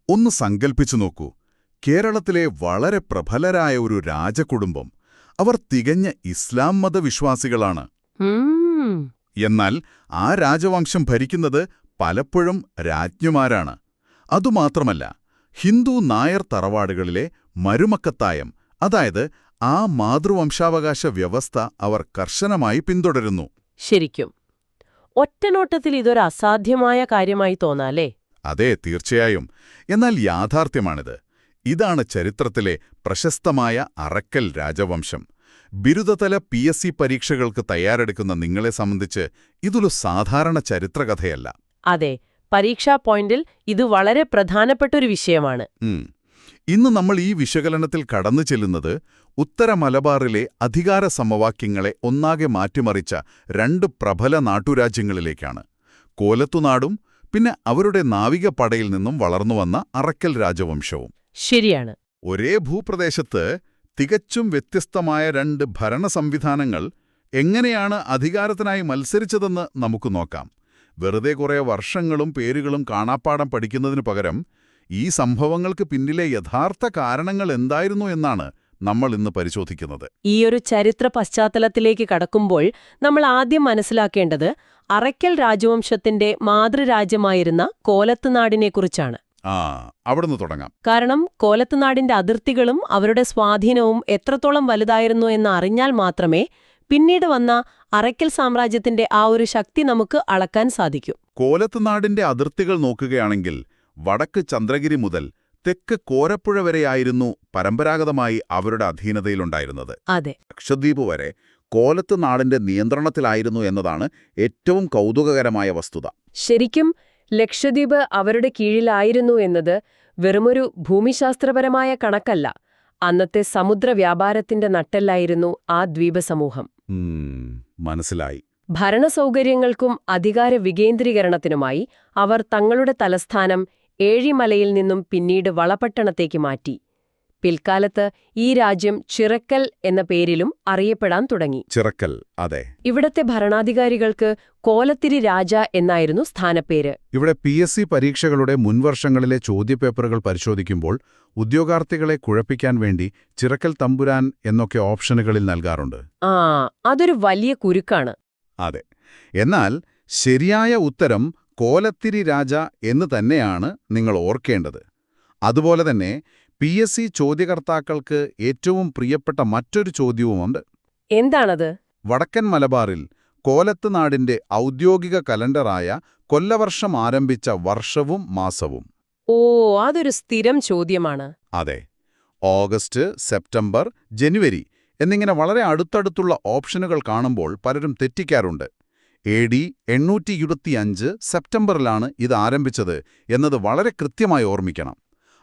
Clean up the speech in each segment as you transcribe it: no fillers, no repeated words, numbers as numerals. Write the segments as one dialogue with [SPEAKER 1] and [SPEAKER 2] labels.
[SPEAKER 1] ഒന്ന് സങ്കൽപ്പിച്ചു നോക്കൂ, കേരളത്തിലെ വളരെ പ്രബലരായ ഒരു രാജകുടുംബം. അവർ തികഞ്ഞ ഇസ്ലാം മതവിശ്വാസികളാണ്. എന്നാൽ ആ രാജവംശം ഭരിക്കുന്നത് പലപ്പോഴും രാജ്ഞിമാരാണ്. അതുമാത്രമല്ല, ഹിന്ദു നായർ തറവാടുകളിലെ മരുമക്കത്തായം, അതായത് ആ മാതൃവംശാവകാശ വ്യവസ്ഥ അവർ കർശനമായി പിന്തുടരുന്നു.
[SPEAKER 2] ശരിക്കും ഒറ്റനോട്ടത്തിൽ ഇതൊരു അസാധ്യമായ കാര്യമായി തോന്നാലേ?
[SPEAKER 1] അതെ, തീർച്ചയായും. എന്നാൽ യാഥാർത്ഥ്യമാണിത്. ഇതാണ് ചരിത്രത്തിലെ പ്രശസ്തമായ അറക്കൽ രാജവംശം. ബിരുദതല PSC പരീക്ഷകൾക്ക് തയ്യാറെടുക്കുന്ന നിങ്ങളെ സംബന്ധിച്ച് ഇതൊരു സാധാരണ ചരിത്രകഥയല്ല.
[SPEAKER 2] അതെ, പരീക്ഷാ പോയിന്റിൽ ഇത് വളരെ പ്രധാനപ്പെട്ടൊരു വിഷയമാണ്.
[SPEAKER 1] ഇന്ന് നമ്മൾ ഈ വിശകലനത്തിൽ കടന്നു ചെല്ലുന്നത് ഉത്തര മലബാറിലെ അധികാര സമവാക്യങ്ങളെ ഒന്നാകെ മാറ്റിമറിച്ച രണ്ട് പ്രബല നാട്ടുരാജ്യങ്ങളിലേക്കാണ്. കോലത്തുനാടും പിന്നെ അവരുടെ നാവികപ്പടയിൽ നിന്നും വളർന്നുവന്ന അറക്കൽ രാജവംശവും.
[SPEAKER 2] ശരിയാണ്.
[SPEAKER 1] ഒരേ ഭൂപ്രദേശത്ത് തികച്ചും വ്യത്യസ്തമായ രണ്ട് ഭരണ സംവിധാനങ്ങൾ എങ്ങനെയാണ് അധികാരത്തിനായി മത്സരിച്ചതെന്ന് നമുക്ക് നോക്കാം. വെറുതെ കുറേ വർഷങ്ങളും പേരുകളും കാണാപ്പാഠം പഠിക്കുന്നതിനു പകരം ഈ സംഭവങ്ങൾക്ക് പിന്നിലെ യഥാർത്ഥ കാരണങ്ങൾ എന്തായിരുന്നു എന്നാണ് നമ്മൾ ഇന്ന് പരിശോധിക്കുന്നത്.
[SPEAKER 2] ഈയൊരു ചരിത്ര പശ്ചാത്തലത്തിലേക്ക് കടക്കുമ്പോൾ നമ്മൾ ആദ്യം മനസ്സിലാക്കേണ്ടത് അറക്കൽ രാജവംശത്തിന്റെ മാതൃരാജ്യമായിരുന്ന കോലത്തുനാടിനെക്കുറിച്ചാണ്.
[SPEAKER 1] അവിടുന്ന് തുടങ്ങാം.
[SPEAKER 2] കാരണം കോലത്തുനാടിന്റെ അതിർത്തികളും അവരുടെ സ്വാധീനവും എത്രത്തോളം വലുതായിരുന്നു എന്ന് അറിഞ്ഞാൽ മാത്രമേ പിന്നീട് വന്ന അറക്കൽ സാമ്രാജ്യത്തിന്റെ ആ ഒരു ശക്തി നമുക്ക് അളക്കാൻ സാധിക്കൂ.
[SPEAKER 1] കോലത്തുനാടിന്റെ അതിർത്തികൾ നോക്കുകയാണെങ്കിൽ വടക്ക് ചന്ദ്രഗിരി മുതൽ തെക്ക് കോരപ്പുഴ വരെയായിരുന്നു പരമ്പരാഗതമായി അവരുടെ അധീനതയിലുണ്ടായിരുന്നത്.
[SPEAKER 2] അതെ,
[SPEAKER 1] ലക്ഷദ്വീപ് വരെ കോലത്തുനാടിന്റെ നിയന്ത്രണത്തിലായിരുന്നു എന്നതാണ് ഏറ്റവും കൗതുകകരമായ വസ്തുത.
[SPEAKER 2] ശരിക്കും ലക്ഷദ്വീപ് അവരുടെ കീഴിലായിരുന്നു എന്നത് വെറുമൊരു ഭൂമിശാസ്ത്രപരമായ കണക്കല്ല. അന്നത്തെ സമുദ്ര വ്യാപാരത്തിന്റെ നട്ടെല്ലായിരുന്നു ആ ദ്വീപസമൂഹം.
[SPEAKER 1] മനസ്സിലായി.
[SPEAKER 2] ഭരണസൗകര്യങ്ങൾക്കും അധികാര വികേന്ദ്രീകരണത്തിനുമായി അവർ തങ്ങളുടെ തലസ്ഥാനം ഏഴിമലയിൽ നിന്നും പിന്നീട് വളപട്ടണത്തേക്ക് മാറ്റി. പിൽക്കാലത്ത് ഈ രാജ്യം ചിറക്കൽ എന്ന പേരിലും അറിയപ്പെടാൻ തുടങ്ങി.
[SPEAKER 1] ചിറക്കൽ, അതെ.
[SPEAKER 2] ഇവിടത്തെ ഭരണാധികാരികൾക്ക് കോലത്തിരി രാജ എന്നായിരുന്നു സ്ഥാനപ്പേര്.
[SPEAKER 1] ഇവിടെ PSC പരീക്ഷകളുടെ മുൻവർഷങ്ങളിലെ ചോദ്യപേപ്പറുകൾ പരിശോധിക്കുമ്പോൾ ഉദ്യോഗാർത്ഥികളെ കുഴപ്പിക്കാൻ വേണ്ടി ചിറക്കൽ തമ്പുരാൻ എന്നൊക്കെ ഓപ്ഷനുകളിൽ നൽകാറുണ്ട്.
[SPEAKER 2] അതൊരു വലിയ കുരുക്കാണ്.
[SPEAKER 1] അതെ. എന്നാൽ ശരിയായ ഉത്തരം കോലത്തിരി രാജ എന്ന് തന്നെയാണ് നിങ്ങൾ ഓർക്കേണ്ടത്. അതുപോലെ തന്നെ PSC ചോദ്യകർത്താക്കൾക്ക് ഏറ്റവും പ്രിയപ്പെട്ട മറ്റൊരു ചോദ്യവുമുണ്ട്.
[SPEAKER 2] എന്താണത്?
[SPEAKER 1] വടക്കൻ മലബാറിൽ കോലത്തുനാടിന്റെ ഔദ്യോഗിക കലണ്ടറായ കൊല്ലവർഷം ആരംഭിച്ച വർഷവും മാസവും.
[SPEAKER 2] അതൊരു സ്ഥിരം ചോദ്യമാണ്.
[SPEAKER 1] അതെ. ഓഗസ്റ്റ്, സെപ്റ്റംബർ, ജനുവരി എന്നിങ്ങനെ വളരെ അടുത്തടുത്തുള്ള ഓപ്ഷനുകൾ കാണുമ്പോൾ പലരും തെറ്റിക്കാറുണ്ട്. AD 825 സെപ്റ്റംബറിലാണ് ഇത് ആരംഭിച്ചത് എന്നത് വളരെ കൃത്യമായി ഓർമ്മിക്കണം.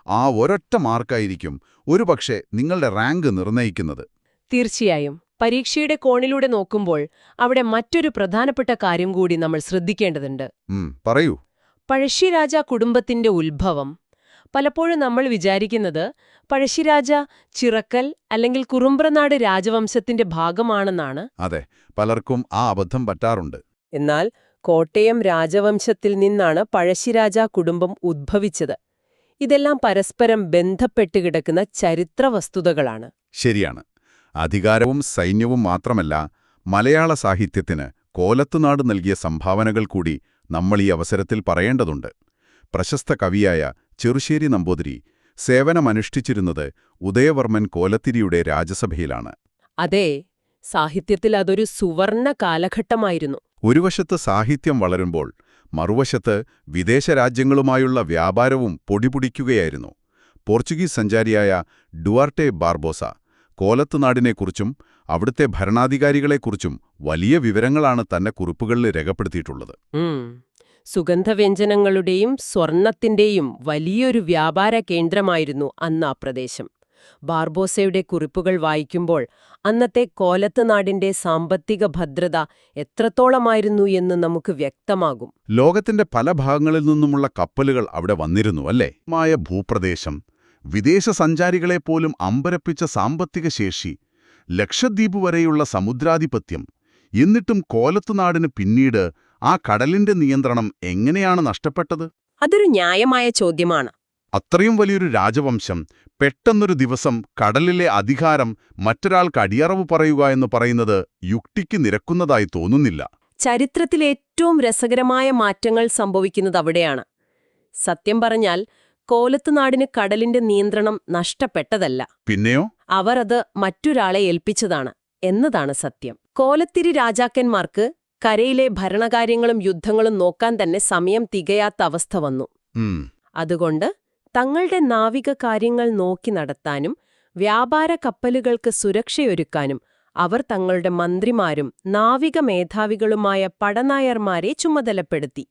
[SPEAKER 1] ആ ഒരൊറ്റ മാർക്കായിരിക്കും ഒരുപക്ഷെ നിങ്ങളുടെ റാങ്ക് നിർണ്ണയിക്കുന്നത്.
[SPEAKER 2] തീർച്ചയായും. പരീക്ഷയുടെ കോണിലൂടെ നോക്കുമ്പോൾ അവിടെ മറ്റൊരു പ്രധാനപ്പെട്ട കാര്യം കൂടി നമ്മൾ ശ്രദ്ധിക്കേണ്ടതുണ്ട്.
[SPEAKER 1] പറയൂ.
[SPEAKER 2] പഴശ്ശിരാജ കുടുംബത്തിന്റെ ഉത്ഭവം. പലപ്പോഴും നമ്മൾ വിചാരിക്കുന്നത് പഴശ്ശിരാജ ചിറക്കൽ അല്ലെങ്കിൽ കുറുമ്പ്രനാട് രാജവംശത്തിന്റെ ഭാഗമാണെന്നാണ്.
[SPEAKER 1] അതെ, പലർക്കും ആ അബദ്ധം പറ്റാറുണ്ട്.
[SPEAKER 2] എന്നാൽ കോട്ടയം രാജവംശത്തിൽ നിന്നാണ് പഴശ്ശിരാജ കുടുംബം ഉദ്ഭവിച്ചത്. ഇതെല്ലാം പരസ്പരം ബന്ധപ്പെട്ട് കിടക്കുന്ന ചരിത്ര വസ്തുതകളാണ്.
[SPEAKER 1] ശരിയാണ്. അധികാരവും സൈന്യവും മാത്രമല്ല, മലയാള സാഹിത്യത്തിന് കോലത്തുനാട് നൽകിയ സംഭാവനകൾ കൂടി നമ്മൾ ഈ അവസരത്തിൽ പറയേണ്ടതുണ്ട്. പ്രശസ്ത കവിയായ ചെറുശ്ശേരി നമ്പൂതിരി സേവനമനുഷ്ഠിച്ചിരുന്നത് ഉദയവർമ്മൻ കോലത്തിരിയുടെ രാജസഭയിലാണ്.
[SPEAKER 2] അതെ, സാഹിത്യത്തിൽ അതൊരു സുവർണ കാലഘട്ടമായിരുന്നു.
[SPEAKER 1] ഒരു വശത്ത് സാഹിത്യം വളരുമ്പോൾ മറുവശത്ത് വിദേശ രാജ്യങ്ങളുമായുള്ള വ്യാപാരവും പൊടിപൊടിക്കുകയായിരുന്നു. പോർച്ചുഗീസ് സഞ്ചാരിയായ ഡുവാർട്ടെ ബാർബോസ കോലത്തുനാടിനെക്കുറിച്ചും അവിടുത്തെ ഭരണാധികാരികളെക്കുറിച്ചും വലിയ വിവരങ്ങളാണ് തന്റെ കുറിപ്പുകളിൽ രേഖപ്പെടുത്തിയിട്ടുള്ളത്.
[SPEAKER 2] സുഗന്ധവ്യഞ്ജനങ്ങളുടെയും സ്വർണത്തിന്റെയും വലിയൊരു വ്യാപാര കേന്ദ്രമായിരുന്നു അന്ന് ആ പ്രദേശം. ബാർബോസയുടെ കുറിപ്പുകൾ വായിക്കുമ്പോൾ അന്നത്തെ കോലത്തുനാടിന്റെ സാമ്പത്തിക ഭദ്രത എത്രത്തോളമായിരുന്നു എന്ന് നമുക്ക് വ്യക്തമാകും.
[SPEAKER 1] ലോകത്തിന്റെ പല ഭാഗങ്ങളിൽ നിന്നുമുള്ള കപ്പലുകൾ അവിടെ വന്നിരുന്നു, അല്ലേ? മായ ഭൂപ്രദേശം, വിദേശ സഞ്ചാരികളെപ്പോലും അമ്പരപ്പിച്ച സാമ്പത്തിക ശേഷി, ലക്ഷദ്വീപ് വരെയുള്ള സമുദ്രാധിപത്യം. എന്നിട്ടും കോലത്തുനാടിന് പിന്നീട് ആ കടലിന്റെ നിയന്ത്രണം എങ്ങനെയാണ് നഷ്ടപ്പെട്ടത്?
[SPEAKER 2] അതൊരു ന്യായമായ ചോദ്യമാണ്.
[SPEAKER 1] അത്രയും വലിയൊരു രാജവംശം പെട്ടെന്നൊരു ദിവസം കടലിലെ അധികാരം മറ്റൊരാൾക്ക് അടിയറവ് പറയുക എന്ന് പറയുന്നത് യുക്തിക്ക് നിരക്കുന്നതായി തോന്നുന്നില്ല.
[SPEAKER 2] ചരിത്രത്തിലെ ഏറ്റവും രസകരമായ മാറ്റങ്ങൾ സംഭവിക്കുന്നത് അവിടെയാണ്. സത്യം പറഞ്ഞാൽ കോലത്തുനാടിന് കടലിന്റെ നിയന്ത്രണം നഷ്ടപ്പെട്ടതല്ല.
[SPEAKER 1] പിന്നെയോ?
[SPEAKER 2] അവർ അത് മറ്റൊരാളെ ഏൽപ്പിച്ചതാണ് എന്നതാണ് സത്യം. കോലത്തിരി രാജാക്കന്മാർക്ക് കരയിലെ ഭരണകാര്യങ്ങളും യുദ്ധങ്ങളും നോക്കാൻ തന്നെ സമയം തികയാത്ത അവസ്ഥ വന്നു. അതുകൊണ്ട് തങ്ങളുടെ നാവിക കാര്യങ്ങൾ നോക്കി നടത്താനും വ്യാപാര കപ്പലുകൾക്ക് സുരക്ഷയൊരുക്കാനും അവർ തങ്ങളുടെ മന്ത്രിമാരും നാവിക മേധാവികളുമായ പടനായർമാരെ ചുമതലപ്പെടുത്തി.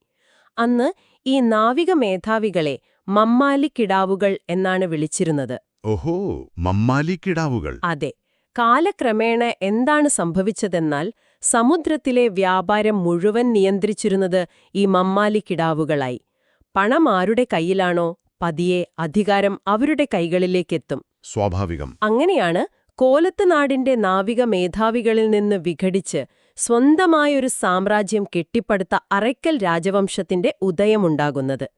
[SPEAKER 2] അന്ന് ഈ നാവിക മേധാവികളെ മമ്മാലിക്കിടാവുകൾ എന്നാണ് വിളിച്ചിരുന്നത്.
[SPEAKER 1] ഓഹോ, മമ്മാലിക്കിടാവുകൾ.
[SPEAKER 2] അതെ. കാലക്രമേണ എന്താണ് സംഭവിച്ചതെന്നാൽ സമുദ്രത്തിലെ വ്യാപാരം മുഴുവൻ നിയന്ത്രിച്ചിരുന്നത് ഈ മമ്മാലിക്കിടാവുകളായി. പണം ആരുടെ കയ്യിലാണോ പതിയെ അധികാരം അവരുടെ കൈകളിലേക്കെത്തും.
[SPEAKER 1] സ്വാഭാവികം.
[SPEAKER 2] അങ്ങനെയാണ് കോലത്തുനാടിന്റെ നാവിക മേധാവികളിൽ നിന്ന് വിഘടിച്ച് സ്വന്തമായൊരു സാമ്രാജ്യം കെട്ടിപ്പടുത്ത അറയ്ക്കൽ രാജവംശത്തിന്റെ ഉദയമുണ്ടാകുന്നത്.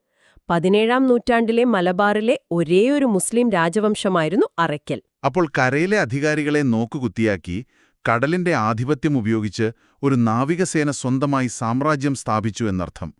[SPEAKER 2] 17ാം നൂറ്റാണ്ടിലെ മലബാറിലെ ഒരേയൊരു മുസ്ലിം രാജവംശമായിരുന്നു അറയ്ക്കൽ.
[SPEAKER 1] അപ്പോൾ കരയിലെ അധികാരികളെ നോക്കുകുത്തിയാക്കി കടലിന്റെ ആധിപത്യം ഉപയോഗിച്ച് ഒരു നാവികസേന സ്വന്തമായി സാമ്രാജ്യം സ്ഥാപിച്ചു എന്നർത്ഥം.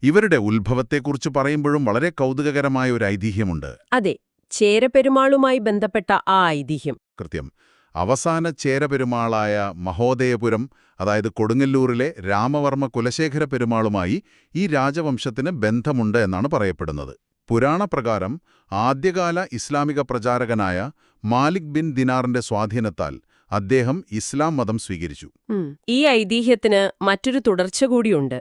[SPEAKER 1] ഇവരുടെ ഉത്ഭവത്തെക്കുറിച്ച് പറയുമ്പോഴും വളരെ കൗതുകകരമായ ഒരു ഐതിഹ്യമുണ്ട്.
[SPEAKER 2] അതെ, ചേരപെരുമാളുമായി ബന്ധപ്പെട്ട ആ ഐതിഹ്യം.
[SPEAKER 1] കൃത്യം. അവസാന ചേരപെരുമാളായ മഹോദയപുരം, അതായത് കൊടുങ്ങല്ലൂരിലെ രാമവർമ്മ കുലശേഖര പെരുമാളുമായി ഈ രാജവംശത്തിന് ബന്ധമുണ്ട് എന്നാണ് പറയപ്പെടുന്നത്. പുരാണപ്രകാരം ആദ്യകാല ഇസ്ലാമിക പ്രചാരകനായ മാലിക് ബിൻ ദിനാറിന്റെ സ്വാധീനത്താൽ അദ്ദേഹം ഇസ്ലാം മതം സ്വീകരിച്ചു.
[SPEAKER 2] ഈ ഐതിഹ്യത്തിന് മറ്റൊരു തുടർച്ച കൂടിയുണ്ട്.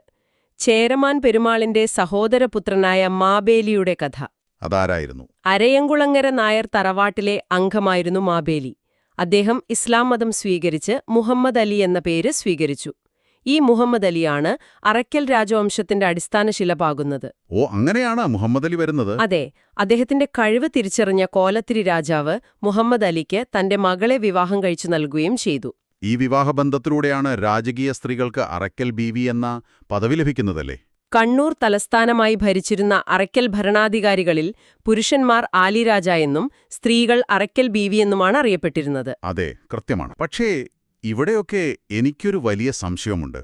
[SPEAKER 2] ചേരമാൻ പെരുമാളിന്റെ സഹോദരപുത്രനായ മാബേലിയുടെ കഥ.
[SPEAKER 1] അതാരായിരുന്നു?
[SPEAKER 2] അരയങ്കുളങ്ങര നായർ തറവാട്ടിലെ അംഗമായിരുന്നു മാബേലി. അദ്ദേഹം ഇസ്ലാം മതം സ്വീകരിച്ച് മുഹമ്മദ് അലി എന്ന പേര് സ്വീകരിച്ചു. ഈ മുഹമ്മദ് അലിയാണ് അറയ്ക്കൽ രാജവംശത്തിന്റെ അടിസ്ഥാന ശിലപാകുന്നത്.
[SPEAKER 1] ഓ, അങ്ങനെയാണ് മുഹമ്മദ് അലി വരുന്നത്?
[SPEAKER 2] അതെ. അദ്ദേഹത്തിന്റെ കഴിവ് തിരിച്ചറിഞ്ഞ കോലത്തിരി രാജാവ് മുഹമ്മദ് അലിക്ക് തന്റെ മകളെ വിവാഹം കഴിച്ചു നൽകുകയും ചെയ്തു.
[SPEAKER 1] ഈ വിവാഹബന്ധത്തിലൂടെയാണ് രാജകീയ സ്ത്രീകൾക്ക് അറയ്ക്കൽ ബീവി എന്ന പദവി ലഭിക്കുന്നതല്ലേ?
[SPEAKER 2] കണ്ണൂർ തലസ്ഥാനമായി ഭരിച്ചിരുന്ന അറയ്ക്കൽ ഭരണാധികാരികളിൽ പുരുഷന്മാർ ആലിരാജ എന്നും സ്ത്രീകൾ അറയ്ക്കൽ ബീവി എന്നുമാണ് അറിയപ്പെട്ടിരുന്നത്.
[SPEAKER 1] അതെ, കൃത്യമാണ്. പക്ഷേ ഇവിടെയൊക്കെ എനിക്കൊരു വലിയ സംശയമുണ്ട്.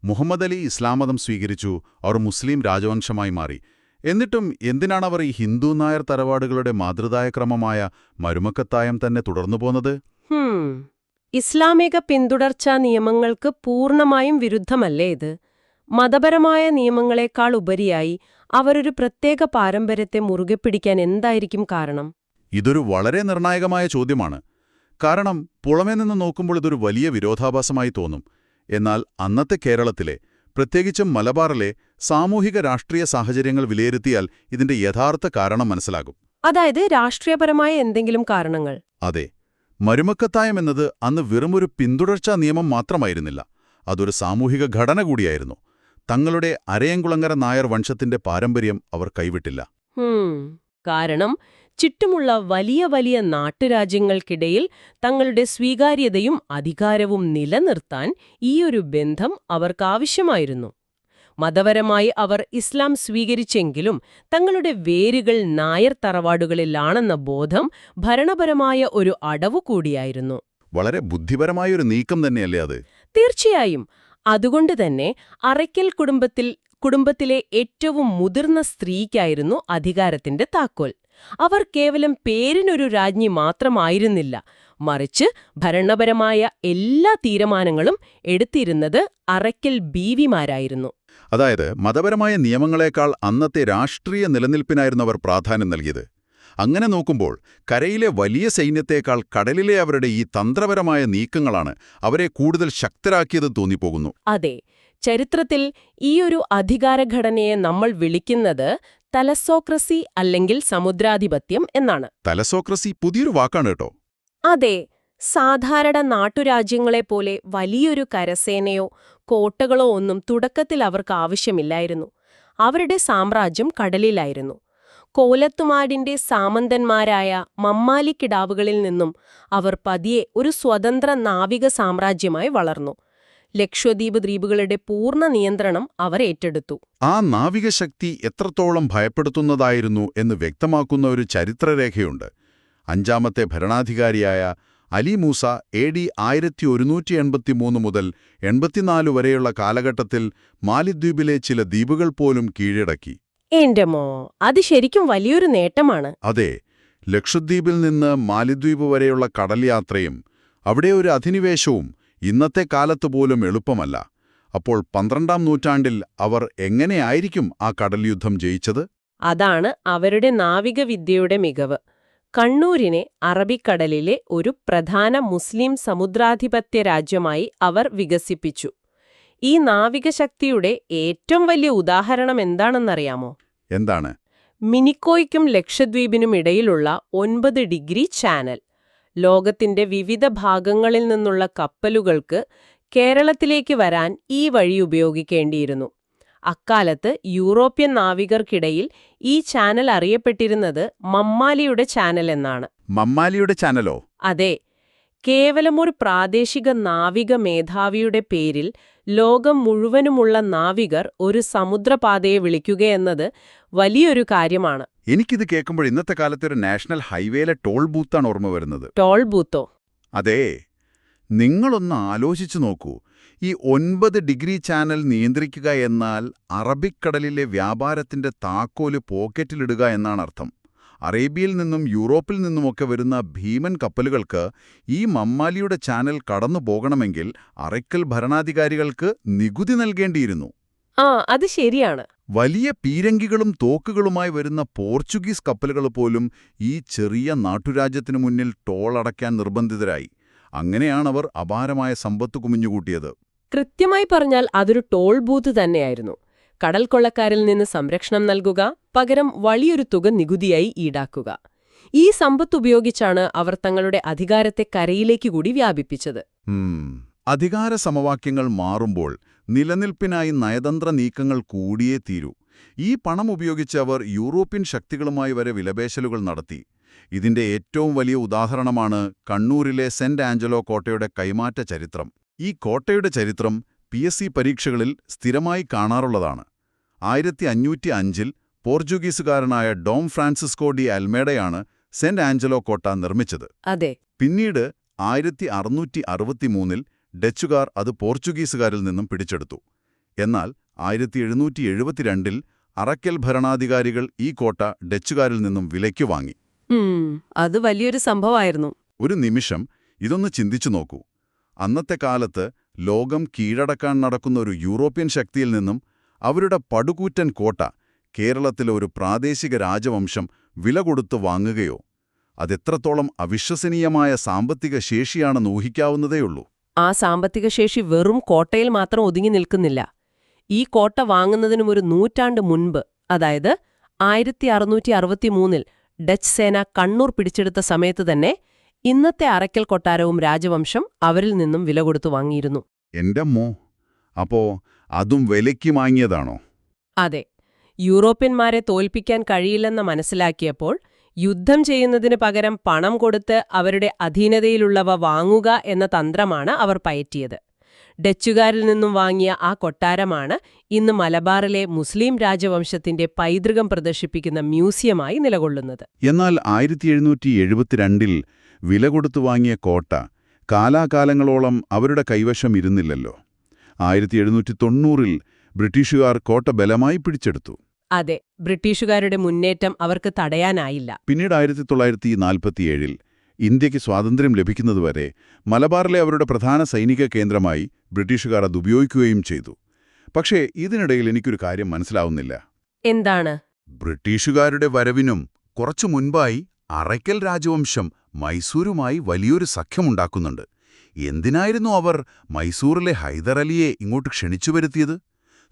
[SPEAKER 1] മുഹമ്മദ് അലി ഇസ്ലാം മതം സ്വീകരിച്ചു, അവർ മുസ്ലിം രാജവംശമായി മാറി. എന്നിട്ടും എന്തിനാണവർ ഈ ഹിന്ദു നായർ തറവാടുകളുടെ മാതൃദായ ക്രമമായ മരുമക്കത്തായം തന്നെ തുടർന്നു പോന്നത്?
[SPEAKER 2] ഇസ്ലാമിക പിന്തുടർച്ചാ നിയമങ്ങൾക്ക് പൂർണ്ണമായും വിരുദ്ധമല്ലേ ഇത്? മതപരമായ നിയമങ്ങളെക്കാൾ ഉപരിയായി അവരൊരു പ്രത്യേക പാരമ്പര്യത്തെ മുറുകെ പിടിക്കാൻ എന്തായിരിക്കും കാരണം?
[SPEAKER 1] ഇതൊരു വളരെ നിർണായകമായ ചോദ്യമാണ്. കാരണം പുറമേ നിന്ന് നോക്കുമ്പോൾ ഇതൊരു വലിയ വിരോധാഭാസമായി തോന്നും. എന്നാൽ അന്നത്തെ കേരളത്തിലെ, പ്രത്യേകിച്ചും മലബാറിലെ സാമൂഹിക രാഷ്ട്രീയ സാഹചര്യങ്ങൾ വിലയിരുത്തിയാൽ ഇതിന്റെ യഥാർത്ഥ കാരണം മനസ്സിലാകും.
[SPEAKER 2] അതായത് രാഷ്ട്രീയപരമായ എന്തെങ്കിലും കാരണങ്ങൾ?
[SPEAKER 1] അതെ. മരുമക്കത്തായം എന്നത് അന്ന് വെറുമൊരു പിന്തുടർച്ചാ നിയമം മാത്രമായിരുന്നില്ല, അതൊരു സാമൂഹിക ഘടന കൂടിയായിരുന്നു. തങ്ങളുടെ അരയങ്കുളങ്ങര നായർ വംശത്തിന്റെ പാരമ്പര്യം അവർ കൈവിട്ടില്ല.
[SPEAKER 2] കാരണം ചുറ്റുമുള്ള വലിയ വലിയ നാട്ടുരാജ്യങ്ങൾക്കിടയിൽ തങ്ങളുടെ സ്വീകാര്യതയും അധികാരവും നിലനിർത്താൻ ഈയൊരു ബന്ധം അവർക്കാവശ്യമായിരുന്നു. മതപരമായി അവർ ഇസ്ലാം സ്വീകരിച്ചെങ്കിലും തങ്ങളുടെ വേരുകൾ നായർ തറവാടുകളിലാണെന്ന ബോധം ഭരണപരമായ ഒരു അടവു കൂടിയായിരുന്നു.
[SPEAKER 1] വളരെ ബുദ്ധിപരമായൊരു നീക്കം തന്നെയല്ലേ അത്?
[SPEAKER 2] തീർച്ചയായും. അതുകൊണ്ടുതന്നെ അറയ്ക്കൽ കുടുംബത്തിലെ ഏറ്റവും മുതിർന്ന സ്ത്രീക്കായിരുന്നു അധികാരത്തിന്റെ താക്കോൽ. അവർ കേവലം പേരിനൊരു രാജ്ഞി മാത്രമായിരുന്നില്ല, മറിച്ച് ഭരണപരമായ എല്ലാ തീരുമാനങ്ങളും എടുത്തിരുന്നത് അറയ്ക്കൽ ബീവിമാരായിരുന്നു.
[SPEAKER 1] അതായത് മതപരമായ നിയമങ്ങളെക്കാൾ അന്നത്തെ രാഷ്ട്രീയ നിലനിൽപ്പിനായിരുന്നു അവർ പ്രാധാന്യം നൽകിയത്. അങ്ങനെ നോക്കുമ്പോൾ കരയിലെ വലിയ സൈന്യത്തേക്കാൾ കടലിലെ അവരുടെ ഈ തന്ത്രപരമായ നീക്കങ്ങളാണ് അവരെ കൂടുതൽ ശക്തരാക്കിയത് തോന്നിപ്പോകുന്നു.
[SPEAKER 2] അതെ. ചരിത്രത്തിൽ ഈയൊരു അധികാരഘടനയെ നമ്മൾ വിളിക്കുന്നത് തലസോക്രസി അല്ലെങ്കിൽ സമുദ്രാധിപത്യം എന്നാണ്.
[SPEAKER 1] തലസോക്രസി പുതിയൊരു വാക്കാണ് കേട്ടോ.
[SPEAKER 2] അതെ. സാധാരണ നാട്ടുരാജ്യങ്ങളെപ്പോലെ വലിയൊരു കരസേനയോ കോട്ടകളോ ഒന്നും തുടക്കത്തിൽ അവർക്ക് ആവശ്യമില്ലായിരുന്നു. അവരുടെ സാമ്രാജ്യം കടലിലായിരുന്നു. കോലത്തുമാടിന്റെ സാമന്തന്മാരായ മമ്മാലിക്കിടാവുകളിൽ നിന്നും അവർ പതിയെ ഒരു സ്വതന്ത്ര നാവിക സാമ്രാജ്യമായി വളർന്നു. ലക്ഷദ്വീപ് ദ്വീപുകളുടെ പൂർണ്ണ നിയന്ത്രണം അവർ ഏറ്റെടുത്തു.
[SPEAKER 1] ആ നാവികശക്തി എത്രത്തോളം ഭയപ്പെടുത്തുന്നതായിരുന്നു എന്ന് വ്യക്തമാക്കുന്ന ഒരു ചരിത്രരേഖയുണ്ട്. അഞ്ചാമത്തെ ഭരണാധികാരിയായ അലി മൂസ AD 1183 മുതൽ 84 വരെയുള്ള കാലഘട്ടത്തിൽ മാലിദ്വീപിലെ ചില ദ്വീപുകൾ പോലും കീഴടക്കി.
[SPEAKER 2] എന്റെമോ, അത് ശരിക്കും വലിയൊരു നേട്ടമാണ്.
[SPEAKER 1] അതെ, ലക്ഷദ്വീപിൽ നിന്ന് മാലിദ്വീപ് വരെയുള്ള കടൽ യാത്രയും അവിടെ ഒരു അധിനിവേശവും ഇന്നത്തെ കാലത്ത് പോലും എളുപ്പമല്ല. അപ്പോൾ 12ാം നൂറ്റാണ്ടിൽ അവർ എങ്ങനെയായിരിക്കും ആ കടൽ യുദ്ധം ജയിച്ചത്?
[SPEAKER 2] അതാണ് അവരുടെ നാവികവിദ്യയുടെ മികവ്. കണ്ണൂരിനെ അറബിക്കടലിലെ ഒരു പ്രധാന മുസ്ലിം സമുദ്രാധിപത്യ രാജ്യമായി അവർ വികസിപ്പിച്ചു. ഈ നാവികശക്തിയുടെ ഏറ്റവും വലിയ ഉദാഹരണം എന്താണെന്നറിയാമോ?
[SPEAKER 1] എന്താണ്?
[SPEAKER 2] മിനിക്കോയ്ക്കും ലക്ഷദ്വീപിനും ഇടയിലുള്ള 9 ഡിഗ്രി ചാനൽ. ലോകത്തിന്റെ വിവിധ ഭാഗങ്ങളിൽ നിന്നുള്ള കപ്പലുകൾക്ക് കേരളത്തിലേക്ക് വരാൻ ഈ വഴി ഉപയോഗിക്കേണ്ടിയിരുന്നു. അക്കാലത്ത് യൂറോപ്യൻ നാവികർക്കിടയിൽ ഈ ചാനൽ അറിയപ്പെട്ടിരുന്നത് മമ്മാലിയുടെ ചാനൽ എന്നാണ്.
[SPEAKER 1] മമ്മാലിയുടെ ചാനലോ?
[SPEAKER 2] അതെ, കേവലം ഒരു പ്രാദേശിക നാവിക മേധാവിയുടെ പേരിൽ ലോകം മുഴുവനുമുള്ള നാവികർ ഒരു സമുദ്രപാതയെ വിളിക്കുകയെന്നത് വലിയൊരു കാര്യമാണ്.
[SPEAKER 1] എനിക്കിത് കേൾക്കുമ്പോൾ ഇന്നത്തെ കാലത്തെ ഒരു നാഷണൽ ഹൈവേയിലെ ടോൾ ബൂത്താണ് ഓർമ്മ വരുന്നത്.
[SPEAKER 2] ടോൾ ബൂത്തോ?
[SPEAKER 1] അതെ, നിങ്ങളൊന്ന് ആലോചിച്ചു നോക്കൂ. ഈ 9 ഡിഗ്രി ചാനൽ നിയന്ത്രിക്കുക എന്നാൽ അറബിക്കടലിലെ വ്യാപാരത്തിന്റെ താക്കോല് പോക്കറ്റിലിടുക എന്നാണ് അർത്ഥം. അറേബ്യയിൽ നിന്നും യൂറോപ്പിൽ നിന്നുമൊക്കെ വരുന്ന ഭീമൻ കപ്പലുകൾക്ക് ഈ മമ്മാലിയുടെ ചാനൽ കടന്നു പോകണമെങ്കിൽ അറയ്ക്കൽ ഭരണാധികാരികൾക്ക് നികുതി നൽകേണ്ടിയിരുന്നു.
[SPEAKER 2] അത് ശരിയാണ്.
[SPEAKER 1] വലിയ പീരങ്കികളും തോക്കുകളുമായി വരുന്ന പോർച്ചുഗീസ് കപ്പലുകൾ പോലും ഈ ചെറിയ നാട്ടുരാജ്യത്തിനു മുന്നിൽ ടോൾ അടയ്ക്കാൻ നിർബന്ധിതരായി. അങ്ങനെയാണവർ അപാരമായ സമ്പത്ത് കുമിഞ്ഞുകൂട്ടിയത്.
[SPEAKER 2] കൃത്യമായി പറഞ്ഞാൽ അതൊരു ടോൾ ബൂത്ത് തന്നെയായിരുന്നു. കടൽ കൊള്ളക്കാരിൽ നിന്ന് സംരക്ഷണം നൽകുക, പകരം വലിയൊരു തുക നികുതിയായി ഈടാക്കുക. ഈ സമ്പത്ത് ഉപയോഗിച്ചാണ് അവർ തങ്ങളുടെ അധികാരത്തെ കരയിലേക്ക് കൂടി വ്യാപിപ്പിച്ചത്.
[SPEAKER 1] അധികാര സമവാക്യങ്ങൾ മാറുമ്പോൾ നിലനിൽപ്പിനായി നയതന്ത്ര നീക്കങ്ങൾ കൂടിയേ തീരൂ. ഈ പണം ഉപയോഗിച്ച് അവർ യൂറോപ്യൻ ശക്തികളുമായി വരെ വിലപേശലുകൾ നടത്തി. ഇതിന്റെ ഏറ്റവും വലിയ ഉദാഹരണമാണ് കണ്ണൂരിലെ സെന്റ് ആഞ്ചലോ കോട്ടയുടെ കൈമാറ്റ ചരിത്രം. ഈ കോട്ടയുടെ ചരിത്രം PSC പരീക്ഷകളിൽ സ്ഥിരമായി കാണാറുള്ളതാണ്. 1505-ൽ പോർച്ചുഗീസുകാരനായ ഡോം ഫ്രാൻസിസ്കോ ഡി അൽമേഡയാണ് സെന്റ് ആഞ്ചലോ കോട്ട നിർമ്മിച്ചത്.
[SPEAKER 2] അതെ.
[SPEAKER 1] പിന്നീട് 1663-ൽ ഡച്ചുകാർ അത് പോർച്ചുഗീസുകാരിൽ നിന്നും പിടിച്ചെടുത്തു. എന്നാൽ 1772-ൽ അറയ്ക്കൽ ഭരണാധികാരികൾ ഈ കോട്ട ഡച്ചുകാരിൽ നിന്നും വിലയ്ക്ക് വാങ്ങി.
[SPEAKER 2] അത് വലിയൊരു സംഭവമായിരുന്നു.
[SPEAKER 1] ഒരു നിമിഷം ഇതൊന്ന് ചിന്തിച്ചു നോക്കൂ. അന്നത്തെ കാലത്ത് ലോകം കീഴടക്കാൻ നടക്കുന്ന ഒരു യൂറോപ്യൻ ശക്തിയിൽ നിന്നും അവരുടെ പടുകൂറ്റൻ കോട്ട കേരളത്തിലെ ഒരു പ്രാദേശിക രാജവംശം വില കൊടുത്തു വാങ്ങുകയോ? അതെത്രത്തോളം അവിശ്വസനീയമായ സാമ്പത്തിക ശേഷിയാണെന്ന് ഊഹിക്കാവുന്നതേയുള്ളൂ.
[SPEAKER 2] ആ സാമ്പത്തിക ശേഷി വെറും കോട്ടയിൽ മാത്രം ഒതുങ്ങി നിൽക്കുന്നില്ല. ഈ കോട്ട വാങ്ങുന്നതിനും ഒരു നൂറ്റാണ്ട് മുൻപ്, അതായത് 1663-ൽ ഡച്ച് സേന കണ്ണൂർ പിടിച്ചെടുത്ത സമയത്ത് തന്നെ ഇന്നത്തെ അറയ്ക്കൽ കൊട്ടാരവും രാജവംശം അവരിൽ നിന്നും വില കൊടുത്തു വാങ്ങിയിരുന്നു.
[SPEAKER 1] എന്റമ്മോ, അപ്പോ അതും വിലയ്ക്ക് വാങ്ങിയതാണോ?
[SPEAKER 2] അതെ. യൂറോപ്യന്മാരെ തോൽപ്പിക്കാൻ കഴിയില്ലെന്ന് മനസ്സിലാക്കിയപ്പോൾ യുദ്ധം ചെയ്യുന്നതിന് പകരം പണം കൊടുത്ത് അവരുടെ അധീനതയിലുള്ളവ വാങ്ങുക എന്ന തന്ത്രമാണ് അവർ പയറ്റിയത്. ഡച്ചുകാരിൽ നിന്നും വാങ്ങിയ ആ കൊട്ടാരമാണ് ഇന്ന് മലബാറിലെ മുസ്ലിം രാജവംശത്തിന്റെ പൈതൃകം പ്രദർശിപ്പിക്കുന്ന മ്യൂസിയമായി നിലകൊള്ളുന്നത്.
[SPEAKER 1] എന്നാൽ 1772-ൽ വില കൊടുത്തു വാങ്ങിയ കോട്ട കാലാകാലങ്ങളോളം അവരുടെ കൈവശം ഇരുന്നില്ലല്ലോ. 1790-ൽ ബ്രിട്ടീഷുകാർ കോട്ട ബലമായി പിടിച്ചെടുത്തു.
[SPEAKER 2] അതെ, ബ്രിട്ടീഷുകാരുടെ മുന്നേറ്റം അവർക്ക് തടയാനായില്ല.
[SPEAKER 1] പിന്നീട് 1947-ൽ ഇന്ത്യക്ക് സ്വാതന്ത്ര്യം ലഭിക്കുന്നതുവരെ മലബാറിലെ അവരുടെ പ്രധാന സൈനിക കേന്ദ്രമായി ബ്രിട്ടീഷുകാർ അത് ഉപയോഗിക്കുകയും ചെയ്തു. പക്ഷേ ഇതിനിടയിൽ എനിക്കൊരു കാര്യം മനസ്സിലാവുന്നില്ല.
[SPEAKER 2] എന്താണ്?
[SPEAKER 1] ബ്രിട്ടീഷുകാരുടെ വരവിനും കുറച്ചു മുൻപായി അറയ്ക്കൽ രാജവംശം മൈസൂരുമായി വലിയൊരു സഖ്യമുണ്ടാക്കുന്നുണ്ട്. എന്തിനായിരുന്നു അവർ മൈസൂറിലെ ഹൈദർ അലിയെ ഇങ്ങോട്ട് ക്ഷണിച്ചു വരുത്തിയത്?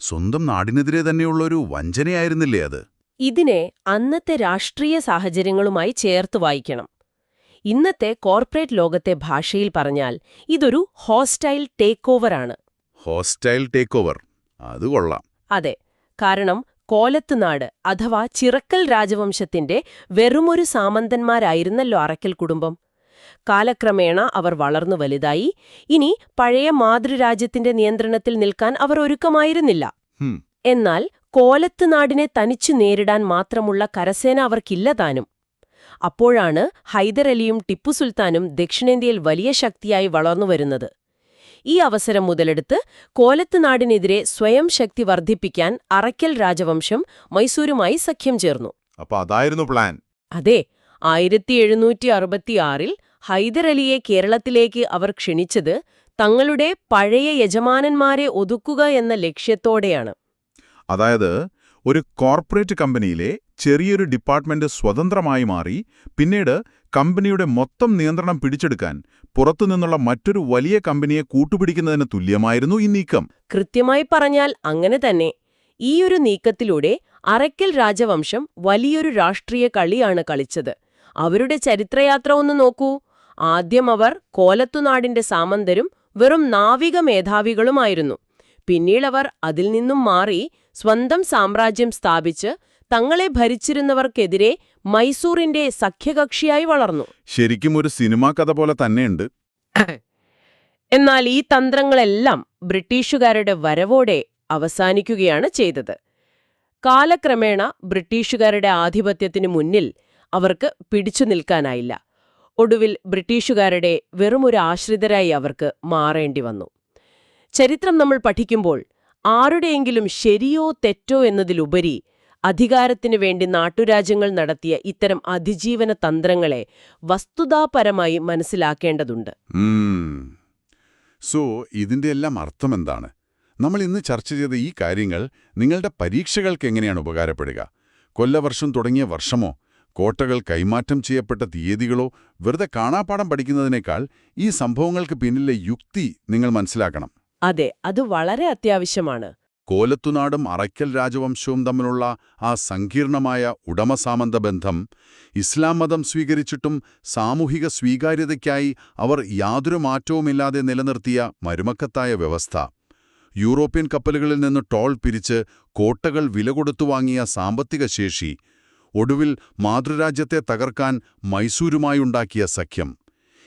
[SPEAKER 1] സ്വന്തം നാടിനെതിരെ തന്നെയുള്ളൊരു വഞ്ചനയായിരുന്നില്ലേ അത്?
[SPEAKER 2] ഇതിനെ അന്നത്തെ രാഷ്ട്രീയ സാഹചര്യങ്ങളുമായി ചേർത്ത് വായിക്കണം. ഇന്നത്തെ കോർപ്പറേറ്റ് ലോകത്തെ ഭാഷയിൽ പറഞ്ഞാൽ ഇതൊരു ഹോസ്റ്റൈൽ ടേക്ക് ഓവറാണ്.
[SPEAKER 1] ഹോസ്റ്റൈൽ ടേക്ക് ഓവർ, അത് കൊള്ളാം.
[SPEAKER 2] അതെ, കാരണം കോലത്തുനാട് അഥവാ ചിറക്കൽ രാജവംശത്തിന്റെ വെറുമൊരു സാമന്തന്മാരായിരുന്നല്ലോ അറയ്ക്കൽ കുടുംബം. കാലക്രമേണ അവർ വളർന്നു വലുതായി. ഇനി പഴയ മാതൃരാജ്യത്തിന്റെ നിയന്ത്രണത്തിൽ നിൽക്കാൻ അവർ ഒരുക്കമായിരുന്നില്ല. എന്നാൽ കോലത്ത് നാടിനെ തനിച്ചു നേരിടാൻ മാത്രമുള്ള കരസേന അവർക്കില്ല താനും. അപ്പോഴാണ് ഹൈദരലിയും ടിപ്പു സുൽത്താനും ദക്ഷിണേന്ത്യയിൽ വലിയ ശക്തിയായി വളർന്നുവരുന്നത്. ഈ അവസരം മുതലെടുത്ത് കോലത്ത് നാടിനെതിരെ സ്വയം ശക്തി വർദ്ധിപ്പിക്കാൻ അറയ്ക്കൽ രാജവംശം മൈസൂരുമായി സഖ്യം ചേർന്നു.
[SPEAKER 3] അപ്പൊ അതായിരുന്നു പ്ലാൻ.
[SPEAKER 2] അതെ, 1766-ൽ ഹൈദരലിയെ കേരളത്തിലേക്ക് അവർ ക്ഷണിച്ചത് തങ്ങളുടെ പഴയ യജമാനന്മാരെ ഒതുക്കുക എന്ന ലക്ഷ്യത്തോടെയാണ്.
[SPEAKER 3] അതായത് ഒരു കോർപ്പറേറ്റ് കമ്പനിയിലെ ചെറിയൊരു ഡിപ്പാർട്ട്മെന്റ് സ്വതന്ത്രമായി മാറി പിന്നീട് കമ്പനിയുടെ മൊത്തം നിയന്ത്രണം പിടിച്ചെടുക്കാൻ പുറത്തുനിന്നുള്ള മറ്റൊരു വലിയ കമ്പനിയെ കൂട്ടുപിടിക്കുന്നതിന് തുല്യമായിരുന്നു ഈ നീക്കം.
[SPEAKER 2] കൃത്യമായി പറഞ്ഞാൽ അങ്ങനെ തന്നെ. ഈയൊരു നീക്കത്തിലൂടെ അറയ്ക്കൽ രാജവംശം വലിയൊരു രാഷ്ട്രീയ കളിയാണ് കളിച്ചത്. അവരുടെ ചരിത്രയാത്ര ഒന്ന് നോക്കൂ. ആദ്യം അവർ കോലത്തുനാടിന്റെ സാമന്തരും വെറും നാവിക മേധാവികളുമായിരുന്നു. പിന്നീടവർ അതിൽ നിന്നും മാറി സ്വന്തം സാമ്രാജ്യം സ്ഥാപിച്ച് തങ്ങളെ ഭരിച്ചിരുന്നവർക്കെതിരെ മൈസൂറിന്റെ സഖ്യകക്ഷിയായി വളർന്നു.
[SPEAKER 3] ശരിക്കും ഒരു സിനിമാ കഥ പോലെ തന്നെയുണ്ട്.
[SPEAKER 2] എന്നാൽ ഈ തന്ത്രങ്ങളെല്ലാം ബ്രിട്ടീഷുകാരുടെ വരവോടെ അവസാനിക്കുകയാണ് ചെയ്തത്. കാലക്രമേണ ബ്രിട്ടീഷുകാരുടെ ആധിപത്യത്തിനു മുന്നിൽ അവർക്ക് പിടിച്ചു നിൽക്കാനായില്ല. ഒടുവിൽ ബ്രിട്ടീഷുകാരുടെ വെറുമൊരു ആശ്രിതരായി അവർക്ക് മാറേണ്ടി വന്നു. ചരിത്രം നമ്മൾ പഠിക്കുമ്പോൾ ആരുടെയെങ്കിലും ശരിയോ തെറ്റോ എന്നതിലുപരി അധികാരത്തിനു വേണ്ടി നാട്ടുരാജ്യങ്ങൾ നടത്തിയ ഇത്തരം അതിജീവന തന്ത്രങ്ങളെ വസ്തുതാപരമായി മനസ്സിലാക്കേണ്ടതുണ്ട്.
[SPEAKER 1] സോ ഇതിന്റെ എല്ലാം അർത്ഥമെന്താണ്? നമ്മൾ ഇന്ന് ചർച്ച ചെയ്ത ഈ കാര്യങ്ങൾ നിങ്ങളുടെ പരീക്ഷകൾക്ക് എങ്ങനെയാണ് ഉപകാരപ്പെടുക? കൊല്ലവർഷം തുടങ്ങിയ വർഷമോ കോട്ടകൾ കൈമാറ്റം ചെയ്യപ്പെട്ട തീയതികളോ വെറുതെ കാണാപ്പാഠം പഠിക്കുന്നതിനേക്കാൾ ഈ സംഭവങ്ങൾക്ക് പിന്നിലെ യുക്തി നിങ്ങൾ മനസ്സിലാക്കണം.
[SPEAKER 2] അതെ, അത് വളരെ അത്യാവശ്യമാണ്.
[SPEAKER 1] കോലത്തുനാടും അറയ്ക്കൽ രാജവംശവും തമ്മിലുള്ള ആ സങ്കീർണമായ ഉടമസാമന്ത ബന്ധം, ഇസ്ലാം മതം സ്വീകരിച്ചിട്ടും സാമൂഹിക സ്വീകാര്യതയ്ക്കായി അവർ യാതൊരു മാറ്റവുമില്ലാതെ നിലനിർത്തിയ മരുമക്കത്തായ വ്യവസ്ഥ, യൂറോപ്യൻ കപ്പലുകളിൽ നിന്ന് ടോൾ പിരിച്ച് കോട്ടകൾ വില കൊടുത്തു വാങ്ങിയ സാമ്പത്തിക ശേഷി, ഒടുവിൽ മാതൃരാജ്യത്തെ തകർക്കാൻ മൈസൂരുമായുണ്ടാക്കിയ സഖ്യം,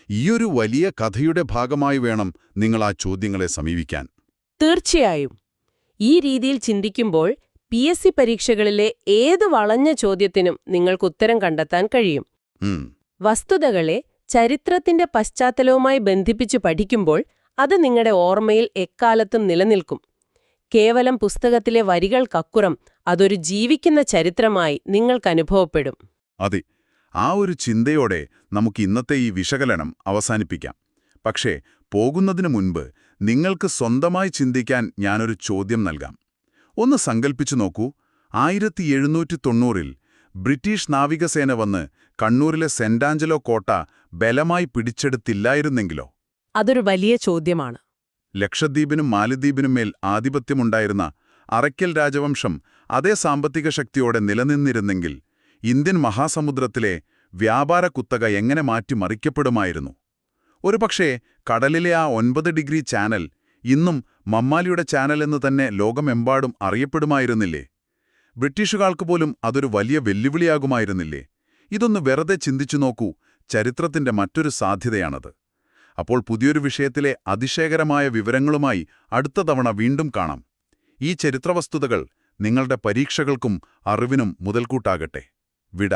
[SPEAKER 1] ഈയൊരു വലിയ കഥയുടെ ഭാഗമായി വേണം നിങ്ങൾ ആ ചോദ്യങ്ങളെ സമീപിക്കാൻ.
[SPEAKER 2] തീർച്ചയായും. ഈ രീതിയിൽ ചിന്തിക്കുമ്പോൾ PSC പരീക്ഷകളിലെ ഏത് വളഞ്ഞ ചോദ്യത്തിനും നിങ്ങൾക്ക് ഉത്തരം കണ്ടെത്താൻ കഴിയും. വസ്തുതകളെ ചരിത്രത്തിന്റെ പശ്ചാത്തലവുമായി ബന്ധിപ്പിച്ച് പഠിക്കുമ്പോൾ അത് നിങ്ങളുടെ ഓർമ്മയിൽ എക്കാലത്തും നിലനിൽക്കും. കേവലം പുസ്തകത്തിലെ വരികൾക്കപ്പുറം അതൊരു ജീവിക്കുന്ന ചരിത്രമായി നിങ്ങൾക്കനുഭവപ്പെടും.
[SPEAKER 1] അതെ, ആ ഒരു ചിന്തയോടെ നമുക്ക് ഇന്നത്തെ ഈ വിശകലനം അവസാനിപ്പിക്കാം. പക്ഷേ പോകുന്നതിനു മുൻപ് നിങ്ങൾക്ക് സ്വന്തമായി ചിന്തിക്കാൻ ഞാനൊരു ചോദ്യം നൽകാം. ഒന്ന് സങ്കൽപ്പിച്ചു നോക്കൂ, 1790-ൽ ബ്രിട്ടീഷ് നാവികസേന വന്ന് കണ്ണൂരിലെ സെന്റ് ആഞ്ചലോ കോട്ട ബലമായി പിടിച്ചെടുത്തില്ലായിരുന്നെങ്കിലോ?
[SPEAKER 2] അതൊരു വലിയ ചോദ്യമാണ്.
[SPEAKER 1] ലക്ഷദ്വീപിനും മാലദ്വീപിനും മേൽ ആധിപത്യമുണ്ടായിരുന്ന അറയ്ക്കൽ രാജവംശം അതേ സാമ്പത്തിക ശക്തിയോടെ നിലനിന്നിരുന്നെങ്കിൽ ഇന്ത്യൻ മഹാസമുദ്രത്തിലെ വ്യാപാര കുത്തക എങ്ങനെ മാറ്റിമറിക്കപ്പെടുമായിരുന്നു? ഒരുപക്ഷേ കടലിലെ ആ 9 ഡിഗ്രി ചാനൽ ഇന്നും മമ്മാലിയുടെ ചാനൽ എന്ന് തന്നെ ലോകമെമ്പാടും അറിയപ്പെടുമായിരുന്നില്ലേ? ബ്രിട്ടീഷുകാർക്ക് പോലും അതൊരു വലിയ വെല്ലുവിളിയാകുമായിരുന്നില്ലേ? ഇതൊന്ന് വെറുതെ ചിന്തിച്ചു നോക്കൂ. ചരിത്രത്തിന്റെ മറ്റൊരു സാധ്യതയാണത്. അപ്പോൾ പുതിയൊരു വിഷയത്തിലെ അതിശയകരമായ വിവരങ്ങളുമായി അടുത്ത തവണ വീണ്ടും കാണാം. ഈ ചരിത്രവസ്തുതകൾ നിങ്ങളുടെ പരീക്ഷകൾക്കും അറിവിനും മുതൽക്കൂട്ടാകട്ടെ. വിട.